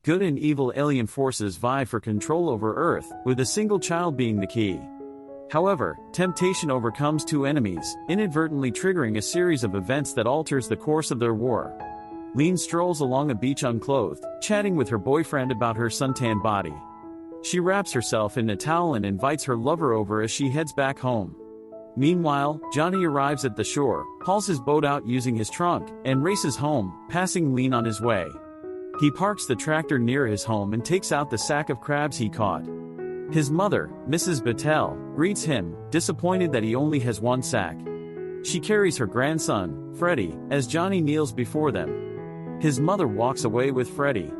Good and evil alien forces vie for control over Earth, with a single child being the key. However, temptation overcomes two enemies, inadvertently triggering a series of events that alters the course of their war. Lean strolls along a beach unclothed, chatting with her boyfriend about her suntanned body. She wraps herself in a towel and invites her lover over as she heads back home. Meanwhile, Johnny arrives at the shore, hauls his boat out using his trunk, and races home, passing Lean on his way. He parks the tractor near his home and takes out the sack of crabs he caught. His mother, Mrs. Battelle, greets him, disappointed that he only has one sack. She carries her grandson, Freddie, as Johnny kneels before them. His mother walks away with Freddie.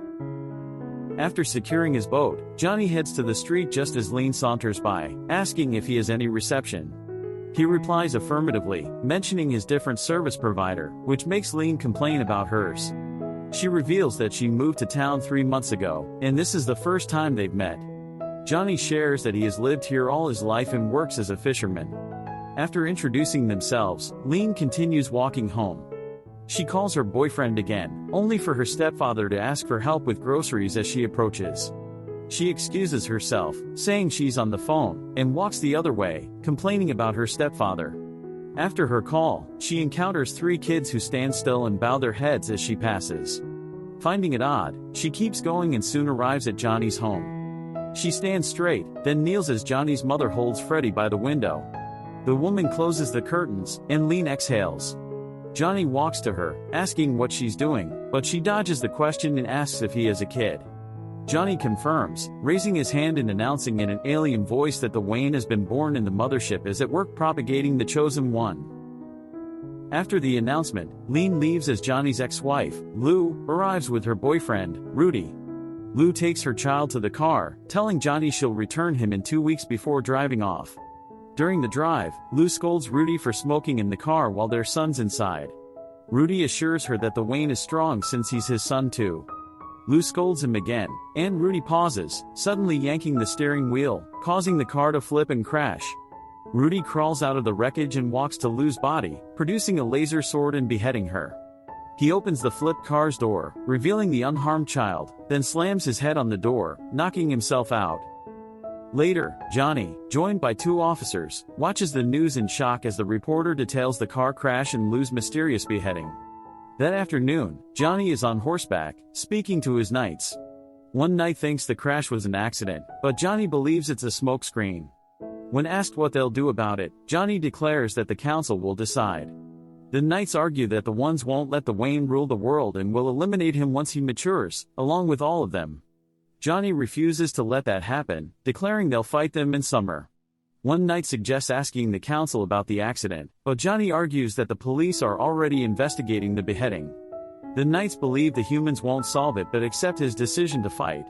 After securing his boat, Johnny heads to the street just as Lean saunters by, asking if he has any reception. He replies affirmatively, mentioning his different service provider, which makes Lean complain about hers. She reveals that she moved to town 3 months ago, and this is the first time they've met. Johnny shares that he has lived here all his life and works as a fisherman. After introducing themselves, Lean continues walking home. She calls her boyfriend again, only for her stepfather to ask for help with groceries as she approaches. She excuses herself, saying she's on the phone, and walks the other way, complaining about her stepfather. After her call, she encounters 3 kids who stand still and bow their heads as she passes. Finding it odd, she keeps going and soon arrives at Johnny's home. She stands straight, then kneels as Johnny's mother holds Freddie by the window. The woman closes the curtains, and Lean exhales. Johnny walks to her, asking what she's doing, but she dodges the question and asks if he is a kid. Johnny confirms, raising his hand and announcing in an alien voice that the Wayne has been born and the mothership is at work propagating the chosen one. After the announcement, Lean leaves as Johnny's ex-wife, Lou, arrives with her boyfriend, Rudy. Lou takes her child to the car, telling Johnny she'll return him in 2 weeks before driving off. During the drive, Lou scolds Rudy for smoking in the car while their son's inside. Rudy assures her that the Wayne is strong since he's his son too. Lou scolds him again, and Rudy pauses, suddenly yanking the steering wheel, causing the car to flip and crash. Rudy crawls out of the wreckage and walks to Lou's body, producing a laser sword and beheading her. He opens the flipped car's door, revealing the unharmed child, then slams his head on the door, knocking himself out. Later, Johnny, joined by 2 officers, watches the news in shock as the reporter details the car crash and Lou's mysterious beheading. That afternoon, Johnny is on horseback, speaking to his knights. One knight thinks the crash was an accident, but Johnny believes it's a smokescreen. When asked what they'll do about it, Johnny declares that the council will decide. The knights argue that the ones won't let the Wayne rule the world and will eliminate him once he matures, along with all of them. Johnny refuses to let that happen, declaring they'll fight them in summer. One knight suggests asking the council about the accident, but Johnny argues that the police are already investigating the beheading. The knights believe the humans won't solve it but accept his decision to fight.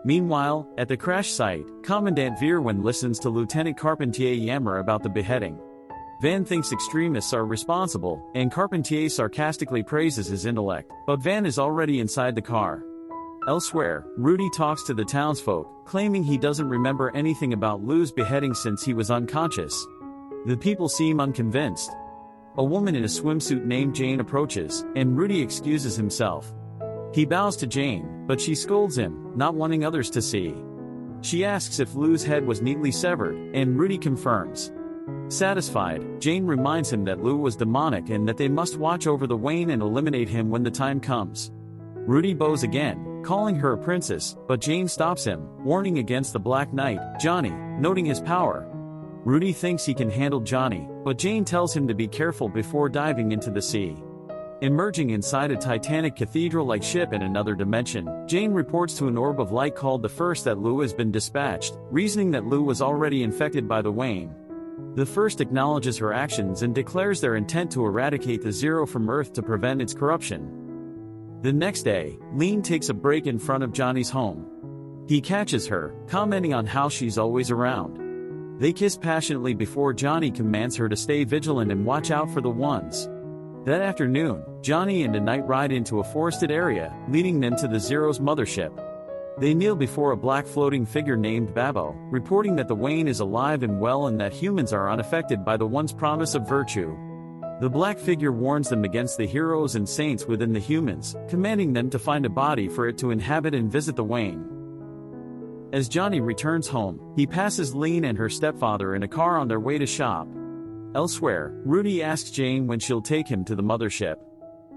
Meanwhile, at the crash site, Commandant Veerwin listens to Lieutenant Carpentier yammer about the beheading. Van thinks extremists are responsible, and Carpentier sarcastically praises his intellect, but Van is already inside the car. Elsewhere, Rudy talks to the townsfolk, claiming he doesn't remember anything about Lou's beheading since he was unconscious. The people seem unconvinced. A woman in a swimsuit named Jane approaches, and Rudy excuses himself. He bows to Jane, but she scolds him, not wanting others to see. She asks if Lou's head was neatly severed, and Rudy confirms. Satisfied, Jane reminds him that Lou was demonic and that they must watch over the Wayne and eliminate him when the time comes. Rudy bows again, calling her a princess, but Jane stops him, warning against the Black Knight, Johnny, noting his power. Rudy thinks he can handle Johnny, but Jane tells him to be careful before diving into the sea. Emerging inside a titanic cathedral-like ship in another dimension, Jane reports to an orb of light called the First that Lou has been dispatched, reasoning that Lou was already infected by the Wayne. The First acknowledges her actions and declares their intent to eradicate the Zero from Earth to prevent its corruption. The next day, Lean takes a break in front of Johnny's home. He catches her, commenting on how she's always around. They kiss passionately before Johnny commands her to stay vigilant and watch out for the ones. That afternoon, Johnny and a knight ride into a forested area, leading them to the Zero's mothership. They kneel before a black floating figure named Babbo, reporting that the Wayne is alive and well and that humans are unaffected by the one's promise of virtue. The black figure warns them against the heroes and saints within the humans, commanding them to find a body for it to inhabit and visit the Wayne. As Johnny returns home, he passes Lean and her stepfather in a car on their way to shop. Elsewhere, Rudy asks Jane when she'll take him to the mothership.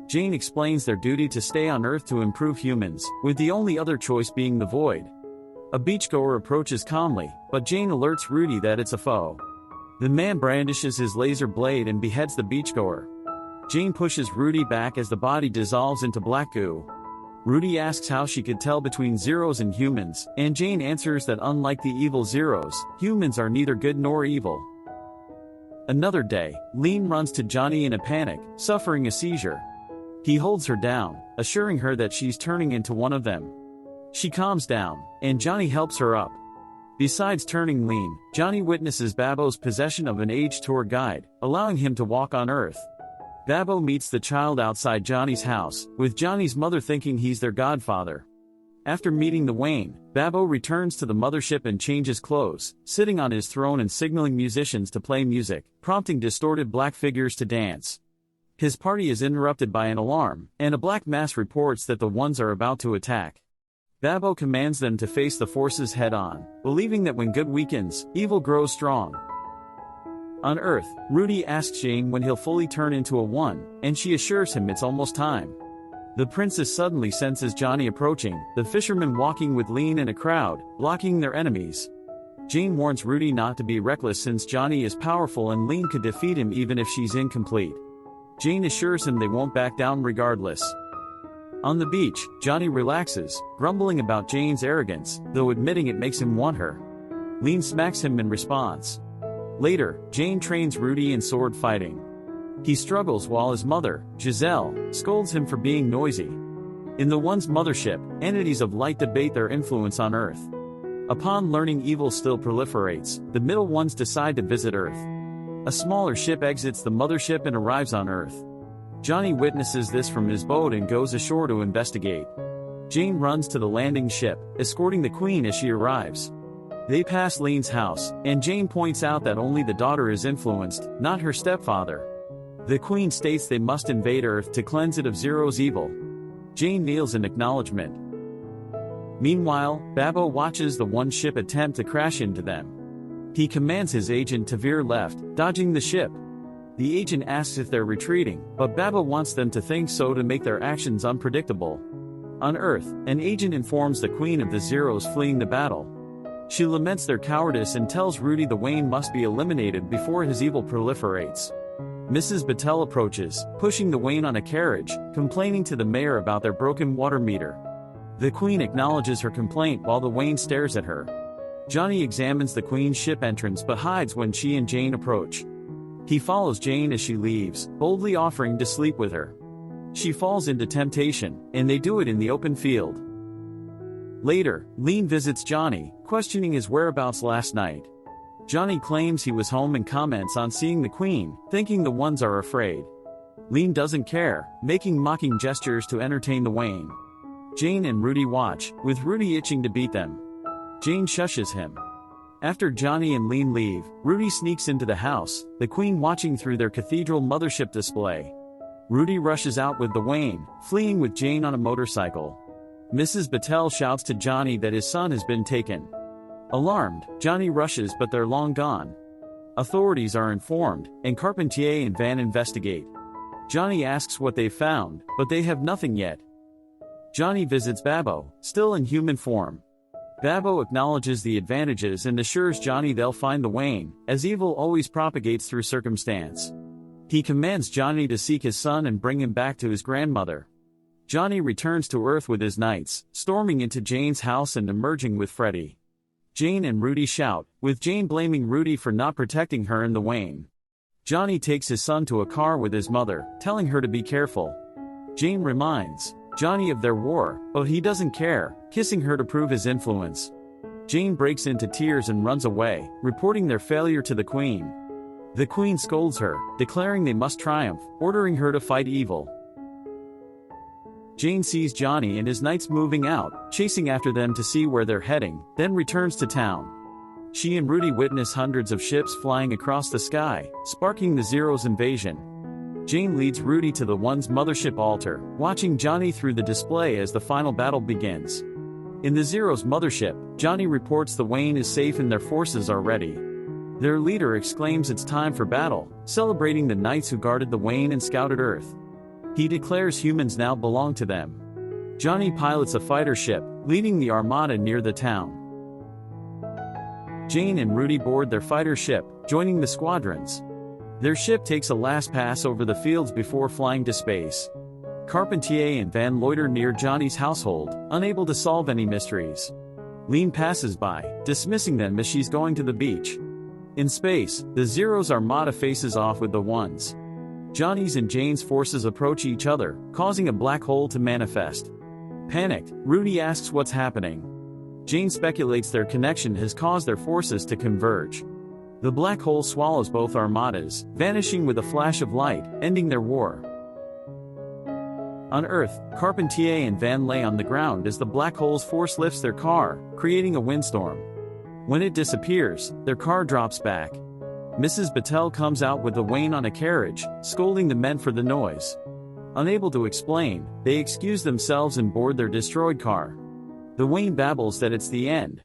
Jane explains their duty to stay on Earth to improve humans, with the only other choice being the void. A beachgoer approaches calmly, but Jane alerts Rudy that it's a foe. The man brandishes his laser blade and beheads the beachgoer. Jane pushes Rudy back as the body dissolves into black goo. Rudy asks how she could tell between Zeros and humans, and Jane answers that unlike the evil Zeros, humans are neither good nor evil. Another day, Lean runs to Johnny in a panic, suffering a seizure. He holds her down, assuring her that she's turning into one of them. She calms down, and Johnny helps her up. Besides turning Lean, Johnny witnesses Babbo's possession of an age tour guide, allowing him to walk on Earth. Babbo meets the child outside Johnny's house, with Johnny's mother thinking he's their godfather. After meeting the Wayne, Babbo returns to the mothership and changes clothes, sitting on his throne and signaling musicians to play music, prompting distorted black figures to dance. His party is interrupted by an alarm, and a black mass reports that the ones are about to attack. Babbo commands them to face the forces head-on, believing that when good weakens, evil grows strong. On Earth, Rudy asks Jane when he'll fully turn into a one, and she assures him it's almost time. The princess suddenly senses Johnny approaching, the fishermen walking with Lean in a crowd, blocking their enemies. Jane warns Rudy not to be reckless since Johnny is powerful and Lean could defeat him even if she's incomplete. Jane assures him they won't back down regardless. On the beach, Johnny relaxes, grumbling about Jane's arrogance, though admitting it makes him want her. Lean smacks him in response. Later, Jane trains Rudy in sword fighting. He struggles while his mother, Giselle, scolds him for being noisy. In the One's mothership, entities of light debate their influence on Earth. Upon learning evil still proliferates, the Middle Ones decide to visit Earth. A smaller ship exits the mothership and arrives on Earth. Johnny witnesses this from his boat and goes ashore to investigate. Jane runs to the landing ship, escorting the Queen as she arrives. They pass Lean's house, and Jane points out that only the daughter is influenced, not her stepfather. The Queen states they must invade Earth to cleanse it of Zero's evil. Jane kneels in acknowledgement. Meanwhile, Babbo watches the one ship attempt to crash into them. He commands his agent to veer left, dodging the ship. The agent asks if they're retreating, but Babbo wants them to think so to make their actions unpredictable. On Earth, an agent informs the Queen of the Zeros fleeing the battle. She laments their cowardice and tells Rudy the Wayne must be eliminated before his evil proliferates. Mrs. Battelle approaches, pushing the Wayne on a carriage, complaining to the mayor about their broken water meter. The Queen acknowledges her complaint while the Wayne stares at her. Johnny examines the Queen's ship entrance but hides when she and Jane approach. He follows Jane as she leaves, boldly offering to sleep with her. She falls into temptation, and they do it in the open field. Later, Lean visits Johnny, questioning his whereabouts last night. Johnny claims he was home and comments on seeing the Queen, thinking the ones are afraid. Lean doesn't care, making mocking gestures to entertain the Wayne. Jane and Rudy watch, with Rudy itching to beat them. Jane shushes him. After Johnny and Lean leave, Rudy sneaks into the house, the Queen watching through their cathedral mothership display. Rudy rushes out with the Wayne, fleeing with Jane on a motorcycle. Mrs. Battelle shouts to Johnny that his son has been taken. Alarmed, Johnny rushes but they're long gone. Authorities are informed, and Carpentier and Van investigate. Johnny asks what they've found, but they have nothing yet. Johnny visits Babbo, still in human form. Babbo acknowledges the advantages and assures Johnny they'll find the Wayne, as evil always propagates through circumstance. He commands Johnny to seek his son and bring him back to his grandmother. Johnny returns to Earth with his knights, storming into Jane's house and emerging with Freddy. Jane and Rudy shout, with Jane blaming Rudy for not protecting her and the Wayne. Johnny takes his son to a car with his mother, telling her to be careful. Jane reminds Johnny of their war, but he doesn't care, kissing her to prove his influence. Jane breaks into tears and runs away, reporting their failure to the Queen. The Queen scolds her, declaring they must triumph, ordering her to fight evil. Jane sees Johnny and his knights moving out, chasing after them to see where they're heading, then returns to town. She and Rudy witness hundreds of ships flying across the sky, sparking the Zero's invasion. Jane leads Rudy to the One's mothership altar, watching Johnny through the display as the final battle begins. In the Zero's mothership, Johnny reports the Wayne is safe and their forces are ready. Their leader exclaims it's time for battle, celebrating the knights who guarded the Wayne and scouted Earth. He declares humans now belong to them. Johnny pilots a fighter ship, leading the armada near the town. Jane and Rudy board their fighter ship, joining the squadrons. Their ship takes a last pass over the fields before flying to space. Carpentier and Van loiter near Johnny's household, unable to solve any mysteries. Lean passes by, dismissing them as she's going to the beach. In space, the Zero's armada faces off with the Ones. Johnny's and Jane's forces approach each other, causing a black hole to manifest. Panicked, Rudy asks what's happening. Jane speculates their connection has caused their forces to converge. The black hole swallows both armadas, vanishing with a flash of light, ending their war. On Earth, Carpentier and Van lay on the ground as the black hole's force lifts their car, creating a windstorm. When it disappears, their car drops back. Mrs. Battelle comes out with the Wayne on a carriage, scolding the men for the noise. Unable to explain, they excuse themselves and board their destroyed car. The Wayne babbles that it's the end,